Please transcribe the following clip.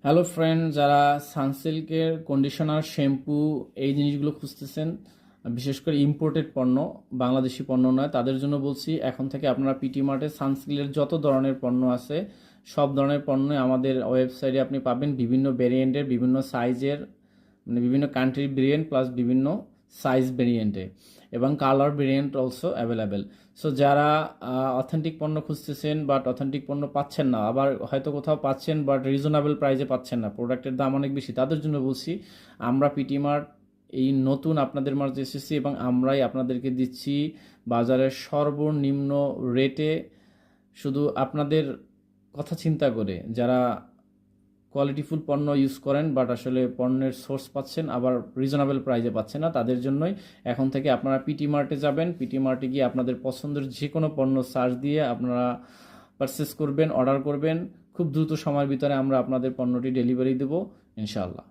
Hello friend, যারা সানসিল্কের conditioner, shampoo এই জিনিসগুলো খুঁজতেছেন, বিশেষ করে ইম্পোর্টেড পণ্য, বাংলাদেশি পণ্য নয়, তাদের জন্য বলছি এখন থেকে আপনারা পিটি মার্টে সানসিল্কের যত ধরনের পণ্য আছে সব ধরনের পণ্য আমাদের ওয়েবসাইটে আপনি পাবেন। বিভিন্ন ভেরিয়েন্টের, বিভিন্ন সাইজের, মানে বিভিন্ন কান্ট্রির ভেরিয়েন্ট প্লাস বিভিন্ন সাইজ ভেরিয়েন্টে, এবং colour variant also available. So যারা অথেন্টিক পণ্য খুঁজতেছেন বাট অথেন্টিক পণ্য পাচ্ছেন না, আবার হয়তো কোথাও পাচ্ছেন বাট রিজনেবল প্রাইসে পাচ্ছেন না, প্রোডাক্টের দাম অনেক বেশি, তাদের জন্য বলছি আমরা পিটি মার্ট এই নতুন আপনাদের মাঝে এসেছি এবং আমরাই আপনাদেরকে দিচ্ছি বাজারের সর্বনিম্ন রেটে। শুধু আপনাদের কথা চিন্তা করে, যারা কোয়ালিটিফুল পণ্য ইউজ করেন বাট আসলে পণ্যের সোর্স পাচ্ছেন আবার রিজনেবল প্রাইসে পাচ্ছেন না, তাদের জন্যই এখন থেকে আপনারা পিটি মার্টে যাবেন। পিটি মার্টে গিয়ে আপনাদের পছন্দের যে কোনো পণ্য সার্চ দিয়ে আপনারা পারচেস করবেন, অর্ডার করবেন। খুব দ্রুত সময়ের ভিতরে আমরা আপনাদের পণ্যটি ডেলিভারি দেবো ইনশাআল্লাহ।